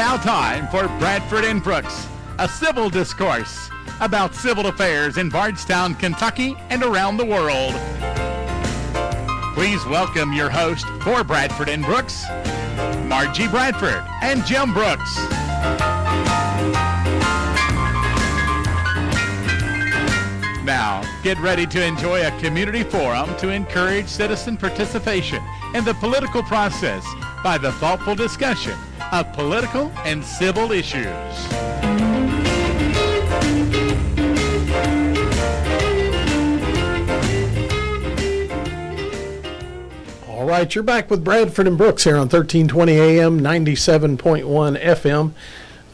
now time for Bradford and Brooks, a civil discourse about civil affairs in Bardstown, Kentucky, and around the world. Please welcome your host for Bradford and Brooks, Margie Bradford and Jim Brooks. Now, get ready to enjoy a community forum to encourage citizen participation in the political process by the thoughtful discussion of political and civil issues. All right, you're back with Bradford and Brooks here on 1320 AM, 97.1 FM,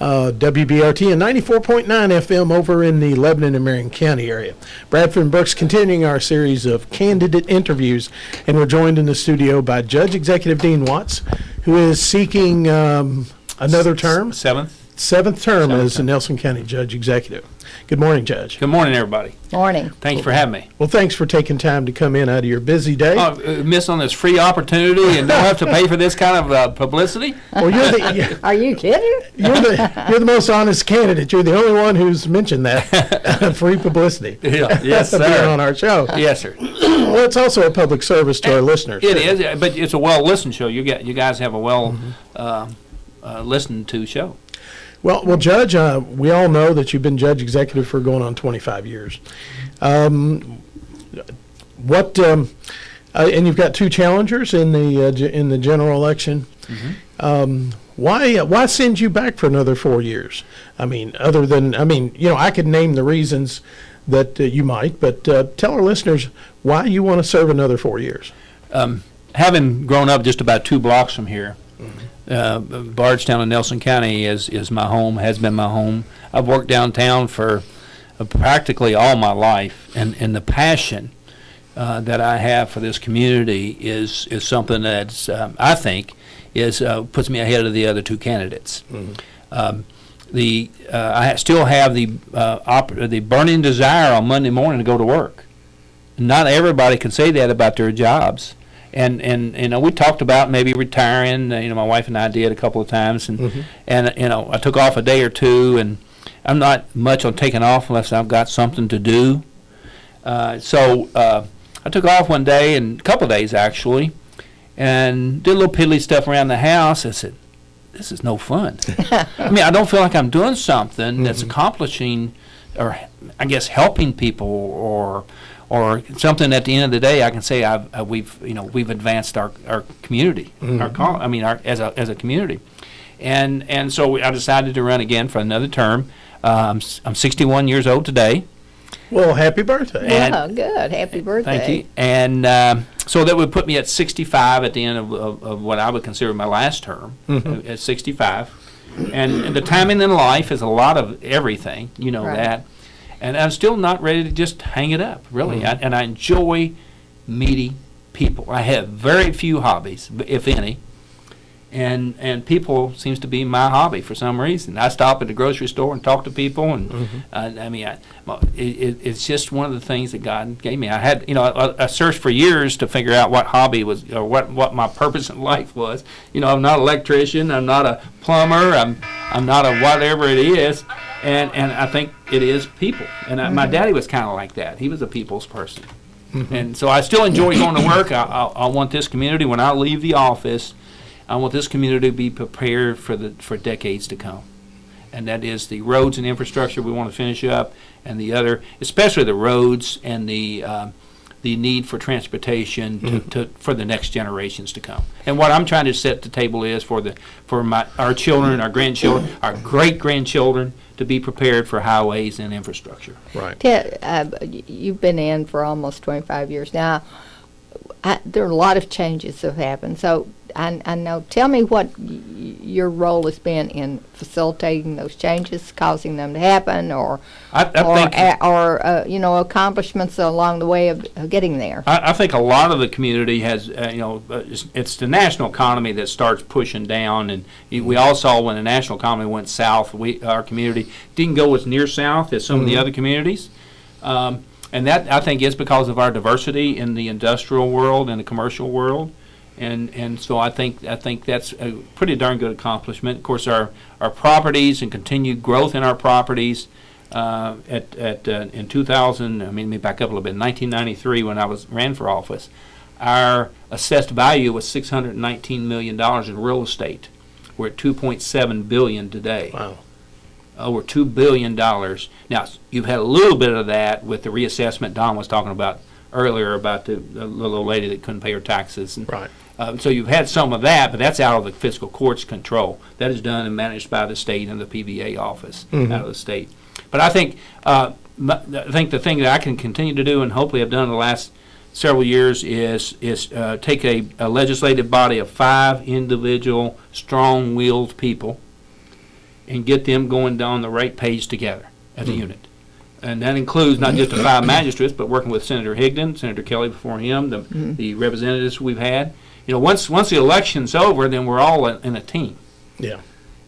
WBRT, and 94.9 FM over in the Lebanon and Marion County area. Bradford and Brooks continuing our series of candidate interviews, and we're joined in the studio by Judge Executive Dean Watts, who is seeking another term. Seventh term as a Nelson County Judge Executive. Good morning, Judge. Good morning, everybody. Morning. Thanks for having me. Well, thanks for taking time to come in out of your busy day. Miss on this free opportunity and don't have to pay for this kind of publicity? Well, Are you kidding? You're the most honest candidate. You're the only one who's mentioned that free publicity. Yeah. Yes, sir. Being on our show. Yes, sir. Well, it's also a public service to our listeners. It is, but it's a well-listened show. You guys have a well listened to show. Well, Judge, we all know that you've been Judge Executive for going on 25 years. And you've got two challengers in the general election. Mm-hmm. Why send you back for another 4 years? I could name the reasons that you might, but tell our listeners why you want to serve another 4 years. Having grown up just about 2 blocks from here, Bardstown and Nelson County is my home, has been my home. I've worked downtown for practically all my life, and the passion that I have for this community is something that's I think puts me ahead of the other 2 candidates. Mm-hmm. I still have the burning desire on Monday morning to go to work. Not everybody can say that about their jobs. And we talked about maybe retiring. My wife and I did a couple of times, and mm-hmm. and I took off a day or two, and I'm not much on taking off unless I've got something to do. So I took off one day, and a couple of days actually, and did a little piddly stuff around the house. I said, "This is no fun." I don't feel like I'm doing something mm-hmm. that's accomplishing, or I guess helping people, or something at the end of the day I can say we've advanced our community, mm-hmm. as a community, and so I decided to run again for another term. I'm 61 years old today. Well, happy birthday! Good, happy birthday! Thank you. And so that would put me at 65 at the end of what I would consider my last term, mm-hmm. at 65. And the timing in life is a lot of everything, right. That. And I'm still not ready to just hang it up, really. Mm-hmm. And I enjoy meeting people. I have very few hobbies, if any. And people seems to be my hobby for some reason. I stop at the grocery store and talk to people, and mm-hmm. It's just one of the things that God gave me. I had, I searched for years to figure out what hobby was, or what my purpose in life was. I'm not an electrician. I'm not a plumber. I'm not a whatever it is. And I think it is people. And mm-hmm. My daddy was kind of like that. He was a people's person. Mm-hmm. And so I still enjoy going to work. I want this community, when I leave the office, I want this community to be prepared for decades to come. And that is the roads and infrastructure we want to finish up, and the other, especially the roads and the need for transportation mm-hmm. for the next generations to come. And what I'm trying to set the table is for our children, our grandchildren, our great-grandchildren, to be prepared for highways and infrastructure. Right. You've been in for almost 25 years now. There are a lot of changes that have happened. So I know. Tell me what your role has been in facilitating those changes, causing them to happen, or accomplishments along the way of getting there. I think a lot of the community has, it's the national economy that starts pushing down, and we all saw when the national economy went south, our community didn't go as near south as some mm-hmm. of the other communities. And that, I think, is because of our diversity in the industrial world and the commercial world. And so I think that's a pretty darn good accomplishment. Of course, our properties and continued growth in our properties. In 2000, let me back up a little bit. In 1993, when I ran for office, our assessed value was $619 million in real estate. We're at $2.7 billion today. Wow. Over $2 billion. Now, you've had a little bit of that with the reassessment Don was talking about earlier about the little old lady that couldn't pay her taxes. And, Right. so you've had some of that, but that's out of the fiscal court's control. That is done and managed by the state and the PBA office out of the state. But I think the thing that I can continue to do, and hopefully have done in the last several years, is take a legislative body of 5 individual, strong-willed people and get them going down the right page together as a unit. And that includes not just the 5 magistrates, but working with Senator Higdon, Senator Kelly before him, the representatives we've had. Once the election's over, then we're all in a team. Yeah.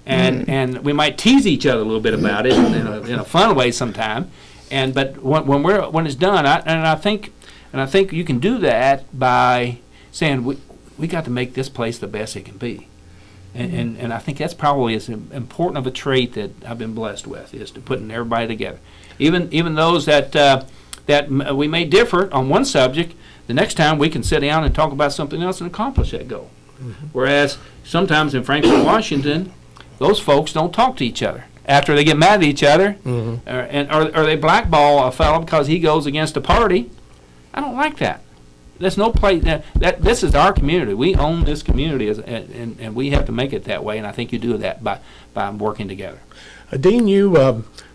And we might tease each other a little bit about it in a fun way sometime. But when it's done, I think you can do that by saying we got to make this place the best it can be. And I think that's probably as important of a trait that I've been blessed with, is to putting everybody together. Even those that we may differ on one subject, the next time we can sit down and talk about something else and accomplish that goal. Whereas sometimes in Frankfort, Washington, those folks don't talk to each other after they get mad at each other, or they blackball a fellow because he goes against a party. I don't like that. There's no place that this is our community. We own this community, and we have to make it that way. And I think you do that by working together. Dean, you,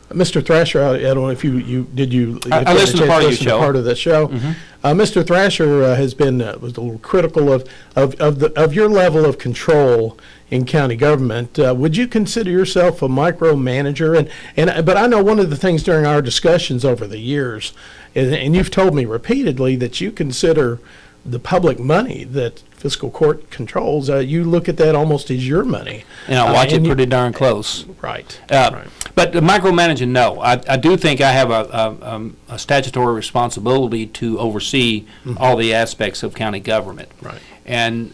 Mr. Thrasher, I don't know if you I listened to part of your show. Part of that show. Mr. Thrasher was a little critical of your level of control in county government. Would you consider yourself a micromanager? But I know one of the things during our discussions over the years, and you've told me repeatedly that you consider the public money that fiscal court controls, you look at that almost as your money. And I watch it pretty darn close. Right. But the micromanaging, no. I do think I have a statutory responsibility to oversee all the aspects of county government. Right. And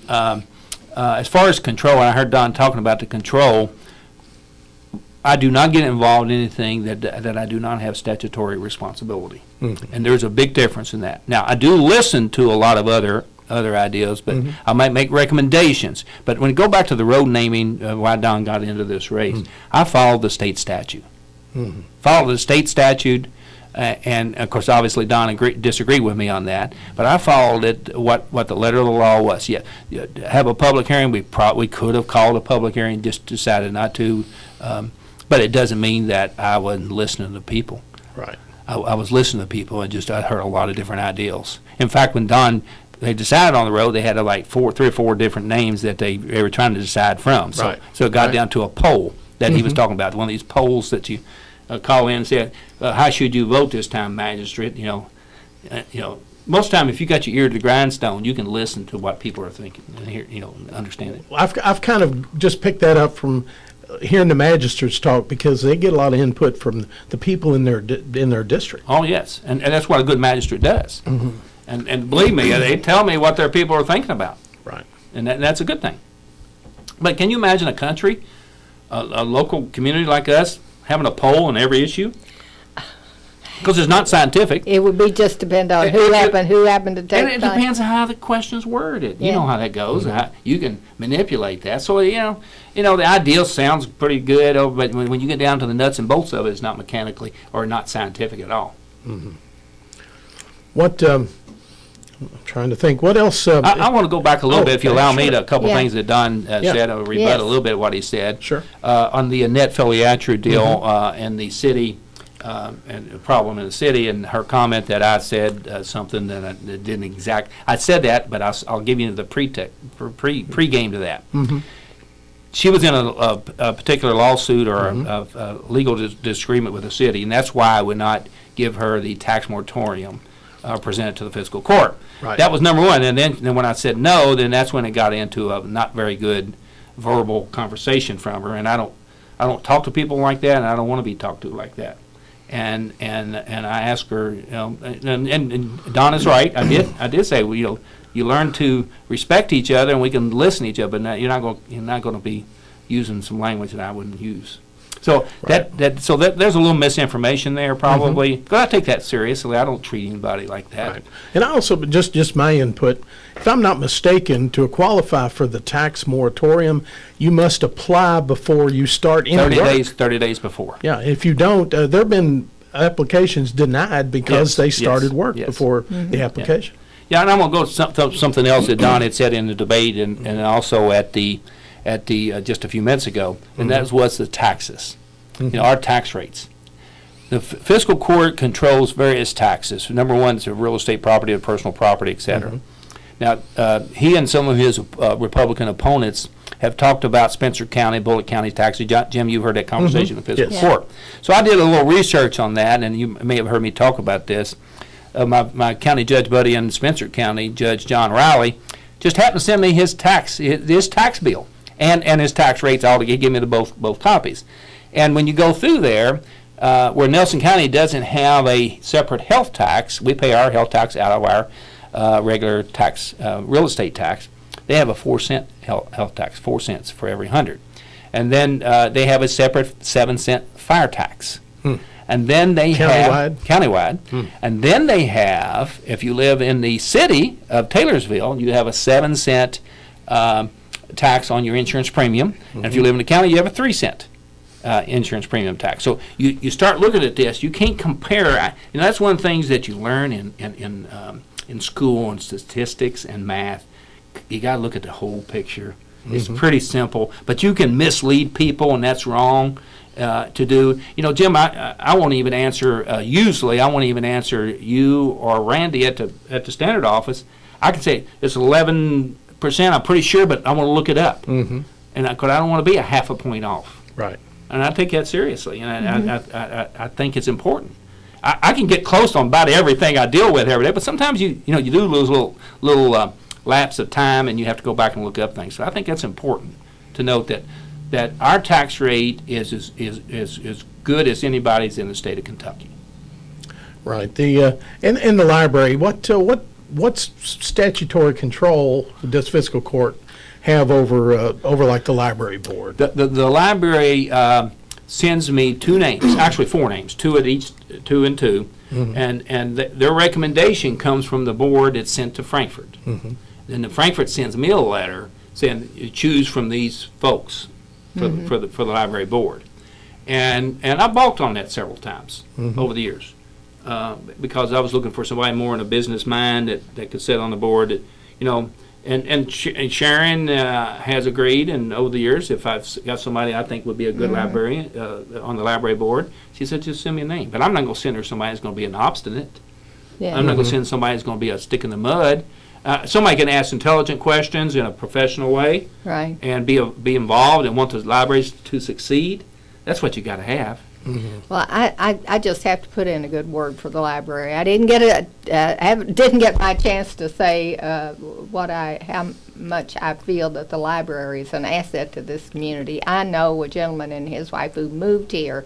as far as control, and I heard Don talking about the control, I do not get involved in anything that I do not have statutory responsibility. And there's a big difference in that. Now, I do listen to a lot of other ideas, but I might make recommendations. But when you go back to the road naming, why Don got into this race, I followed the state statute. Followed the state statute, and of course, obviously, Don disagreed with me on that. But I followed it, what the letter of the law was. Yeah, have a public hearing. We could have called a public hearing, just decided not to. But it doesn't mean that I wasn't listening to people. Right. I was listening to people, and I heard a lot of different ideals. In fact, when they decided on the road, they had like 3 or 4 different names that they were trying to decide from. So, Right. so it got down to a poll that he was talking about, one of these polls that you call in and say, how should you vote this time, magistrate? Most of the time, if you got your ear to the grindstone, you can listen to what people are thinking and hear, understand it. I've kind of just picked that up from hearing the magistrates talk, because they get a lot of input from the people in their district. Oh, yes, and that's what a good magistrate does. And believe me, they tell me what their people are thinking about. Right. And that's a good thing. But can you imagine a country, a local community like us, having a poll on every issue? Because it's not scientific. It would be just depend on who happened to take And it depends on how the question's worded. You know how that goes. You can manipulate that. So, the ideal sounds pretty good, but when you get down to the nuts and bolts of it, it's not mechanically or not scientific at all. What, I'm trying to think, what else? I want to go back a little bit, if you allow me, to a couple Yeah. things that Don said. I'll rebut a little bit of what he said. Sure. On the Annette Filiatru deal and the city, and the problem in the city, and her comment that I said something that didn't exact. I said that, but I'll give you the pre-game to that. She was in a particular lawsuit or a legal disagreement with the city, and that's why I would not give her the tax moratorium presented to the fiscal court. Right. That was number one. And then when I said no, then that's when it got into a not very good verbal conversation from her. And I don't talk to people like that, and I don't want to be talked to like that. And I asked her, and Don is right. I did say, well, you learn to respect each other, and we can listen to each other. But you're not going to be using some language that I wouldn't use. So there's a little misinformation there probably. But I take that seriously. I don't treat anybody like that. Right. And I also, just my input, if I'm not mistaken, to qualify for the tax moratorium, you must apply before you start any 30 days before. Yeah, if you don't, there have been applications denied because they started work before the application. Yeah, and I'm going to go to something else that Don had said in the debate and also at the just a few minutes ago, and that was the taxes. Our tax rates. The fiscal court controls various taxes. Number one is real estate property and personal property, et cetera. Now, he and some of his Republican opponents have talked about Spencer County, Bullitt County taxes. Jim, you've heard that conversation in the fiscal court. So I did a little research on that, and you may have heard me talk about this. My county judge buddy in Spencer County, Judge John Riley, just happened to send me his tax bill and his tax rates all together. He gave me both copies. And when you go through there, where Nelson County doesn't have a separate health tax, we pay our health tax out of our regular tax, real estate tax. They have a 4-cent health tax, 4 cents for every 100. And then they have a separate 7-cent fire tax. And then they have countywide. And then they have, if you live in the city of Taylorsville, you have a 7-cent tax on your insurance premium. And if you live in the county, you have a 3-cent insurance premium tax. So you start looking at this. You can't compare. That's one of the things that you learn in school and statistics and math. You got to look at the whole picture. It's pretty simple, but you can mislead people, and that's wrong to do. Jim, I won't even answer. Usually, I won't even answer you or Randy at the Standard office. I can say it's 11%. I'm pretty sure, but I want to look it up, and because I don't want to be a half a point off. Right. And I take that seriously, and I think it's important. I can get close on about everything I deal with every day, but sometimes you do lose little lapse of time, and you have to go back and look up things. So I think that's important to note that our tax rate is as good as anybody's in the state of Kentucky. Right. In the library, what statutory control does fiscal court have over like the library board? The library sends me 2 names, actually 4 names, 2 at each, 2 and 2, and their recommendation comes from the board that's sent to Frankfurt. Then the Frankfurt sends me a letter saying you choose from these folks for the library board, and I balked on that several times over the years because I was looking for somebody more in a business mind that could sit on the board that And Sharon has agreed, and over the years, if I've got somebody I think would be a good librarian on the library board, she said, just send me a name. But I'm not going to send her somebody that's going to be an obstinate. I'm not going to send somebody that's going to be a stick in the mud. Somebody can ask intelligent questions in a professional way, Right. and be involved and want the libraries to succeed. That's what you got to have. Well, I just have to put in a good word for the library. I didn't get my chance to say how much I feel that the library is an asset to this community. I know a gentleman and his wife who moved here,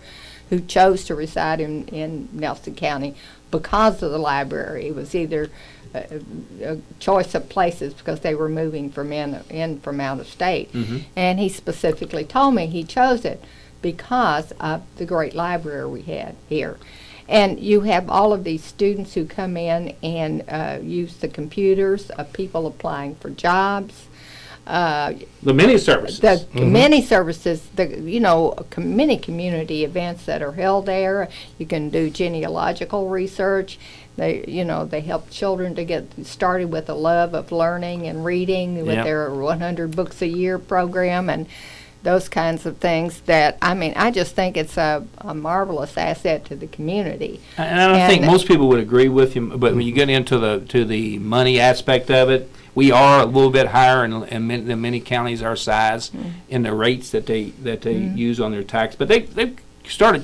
who chose to reside in Nelson County because of the library. It was either a choice of places because they were moving from out of state, and he specifically told me he chose it because of the great library we had here. And you have all of these students who come in and use the computers, people applying for jobs. The many services. Many services, many community events that are held there. You can do genealogical research. They help children to get started with a love of learning and reading with their 100 books a year program and those kinds of things I just think it's a marvelous asset to the community. And I don't think most people would agree with you, but when you get into the money aspect of it, we are a little bit higher than many counties our size in the rates that they use on their tax. But they've started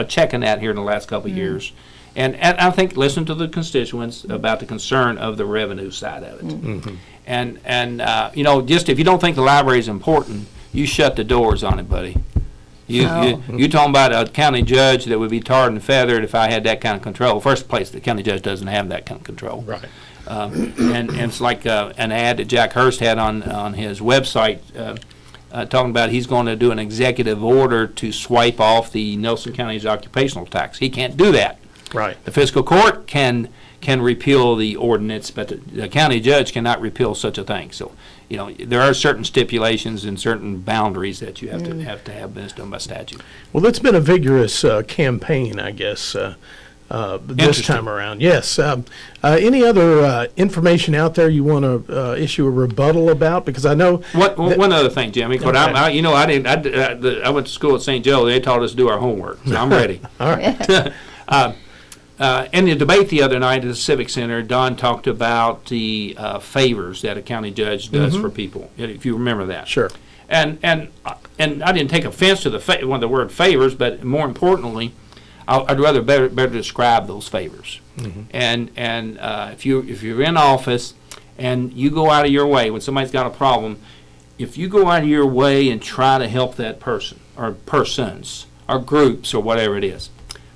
checking that here in the last couple of years. And I think listen to the constituents about the concern of the revenue side of it. And just if you don't think the library is important, you shut the doors on it, buddy. You talking about a county judge that would be tarred and feathered if I had that kind of control. First place, the county judge doesn't have that kind of control. Right. And it's like an ad that Jack Hurst had on his website talking about he's going to do an executive order to swipe off the Nelson County's occupational tax. He can't do that. Right. The fiscal court can repeal the ordinance, but the county judge cannot repeal such a thing. So, there are certain stipulations and certain boundaries that you have to have been done by statute. Well, it's been a vigorous campaign, I guess, this time around. Yes. Any other information out there you want to issue a rebuttal about? Because I know one other thing, Jimmy. But Okay. I went to school at St. Joe. They taught us to do our homework, so I'm ready. All right. In the debate the other night at the Civic Center, Don talked about the favors that a county judge does for people, if you remember that. Sure. And I didn't take offense to the word favors, but more importantly, I'd rather better describe those favors. And if you're in office and you go out of your way when somebody's got a problem, if you go out of your way and try to help that person or persons or groups or whatever it is,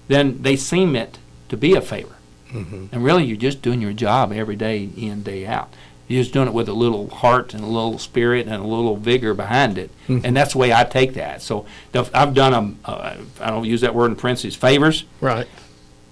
then they seem it to be a favor. And really, you're just doing your job every day in, day out. You're just doing it with a little heart and a little spirit and a little vigor behind it. And that's the way I take that. So I've done I don't use that word in parentheses, favors. Right.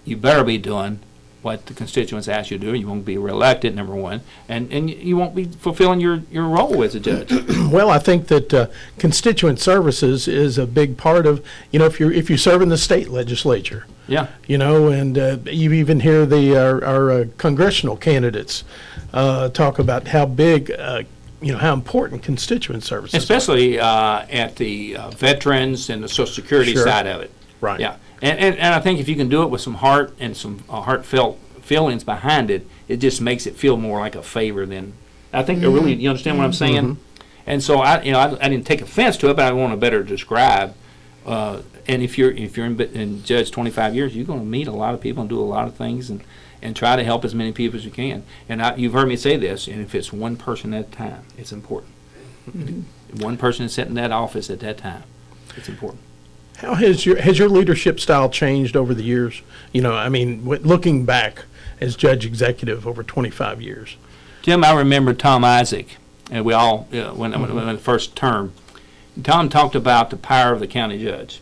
You better be doing what the constituents ask you to do. You won't be reelected, number one, and you won't be fulfilling your role as a judge. Well, I think that constituent services is a big part of, if you serve in the state legislature. Yeah. And you even hear our congressional candidates talk about how big, how important constituent services Especially at the veterans and the Social Security Sure. side of it. Right. Yeah. And I think if you can do it with some heart and some heartfelt feelings behind it, it just makes it feel more like a favor than, I think, really, you understand what I'm saying? And so I didn't take offense to it, but I want to better describe. And if you're in judge 25 years, you're going to meet a lot of people and do a lot of things and try to help as many people as you can. And you've heard me say this, and if it's one person at a time, it's important. One person sitting in that office at that time, it's important. How has your leadership style changed over the years? Looking back as judge executive over 25 years. Jim, I remember Tom Isaac, and we all, when the first term, Tom talked about the power of the county judge.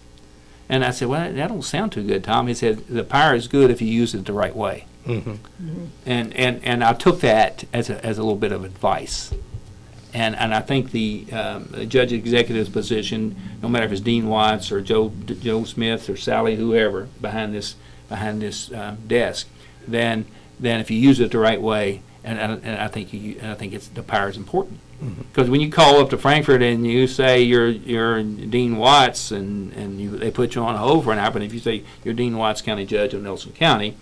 And I said, well, that don't sound too good, Tom. He said, the power is good if you use it the right way. And I took that as a little bit of advice. And I think the judge executive's position, no matter if it's Dean Watts or Joe Smith or Sally, whoever behind this desk, then if you use it the right way, and I think the power is important. Because when you call up to Frankfurt and you say you're Dean Watts and they put you on hold for an hour, but if you say you're Dean Watts, County Judge of Nelson County,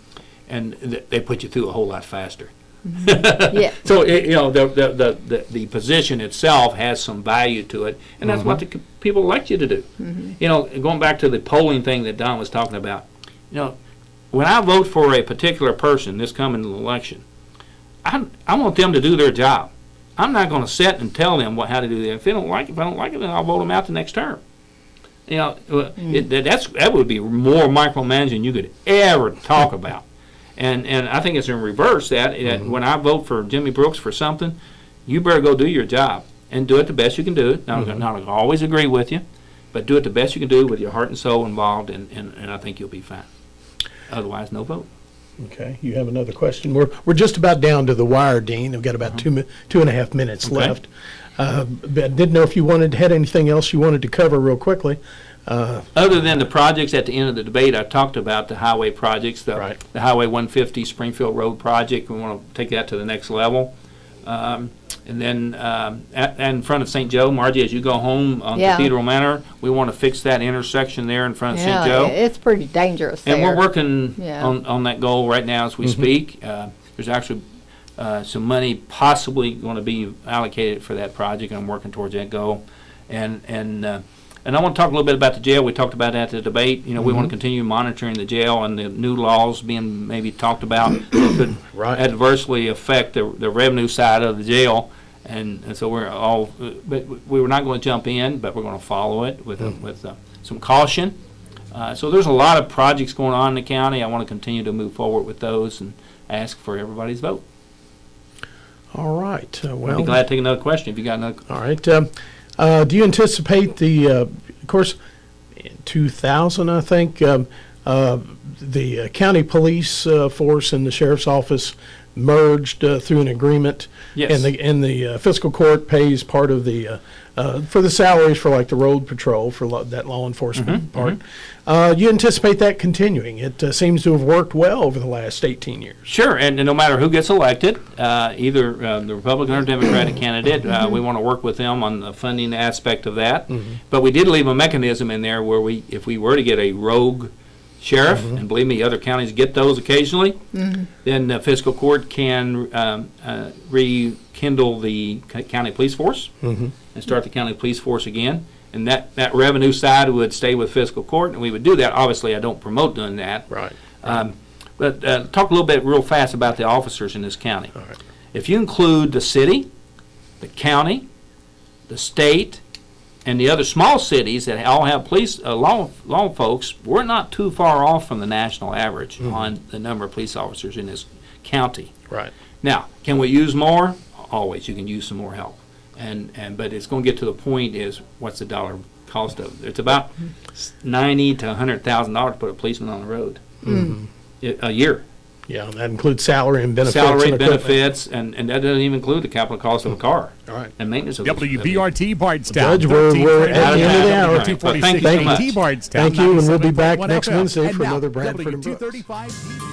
and they put you through a whole lot faster. Yeah. So the position itself has some value to it, and that's what the people elect you to do. Going back to the polling thing that Don was talking about, when I vote for a particular person this coming election, I want them to do their job. I'm not going to sit and tell them how to do that. If I don't like it, then I'll vote them out the next term. That would be more micromanaging than you could ever talk about. And I think it's in reverse that when I vote for Jimmy Brooks for something, you better go do your job and do it the best you can do it. Now, I'm not going to always agree with you, but do it the best you can do with your heart and soul involved, and I think you'll be fine. Otherwise, no vote. Okay, you have another question. We're just about down to the wire, Dean. We've got about 2.5 minutes left. But didn't know if you had anything else you wanted to cover real quickly. Other than the projects at the end of the debate, I talked about the highway projects, the Highway 150 Springfield Road project. We want to take that to the next level. And then in front of St. Joe, Margie, as you go home on Cathedral Manor, we want to fix that intersection there in front of St. Joe. It's pretty dangerous and there. We're working on that goal right now as we speak. There's actually some money possibly going to be allocated for that project, and I'm working towards that goal. And I want to talk a little bit about the jail. We talked about that at the debate. We want to continue monitoring the jail and the new laws being maybe talked about that could adversely affect the revenue side of the jail. And so but we were not going to jump in, but we're going to follow it with some caution. So there's a lot of projects going on in the county. I want to continue to move forward with those and ask for everybody's vote. All right. I'll Well, be glad to take another question if you got another. all right. Do you anticipate of course, in 2000, I think, the county police force and the sheriff's office merged through an agreement? Yes. And the fiscal court pays part of the for the salaries for like the road patrol for that law enforcement part. You anticipate that continuing? It seems to have worked well over the last 18 years. Sure, and no matter who gets elected, either the Republican or Democratic candidate, we want to work with them on the funding aspect of that. But we did leave a mechanism in there where if we were to get a rogue sheriff, and believe me, other counties get those occasionally, then the fiscal court can rekindle the county police force and start the county police force again. And that revenue side would stay with fiscal court, and we would do that. Obviously, I don't promote doing that. Right. But talk a little bit real fast about the officers in this county. All right. If you include the city, the county, the state, and the other small cities that all have police law folks, we're not too far off from the national average on the number of police officers in this county. Right. Now, can we use more? Always, you can use some more help. But it's going to get to the point is what's the dollar cost of it? It's about $90,000 to $100,000 to put a policeman on the road a year. Yeah, and that includes salary and benefits. Salary, and equipment. benefits, and that doesn't even include the capital cost of a car. All right. And maintenance of the WBRT Bardstown. Judge, we're at the end of the hour. Well, thank you so much. Bardstown, Thank you, and we'll be back 97.1 next FM. Wednesday And for now, another Bradford and Brooks. W235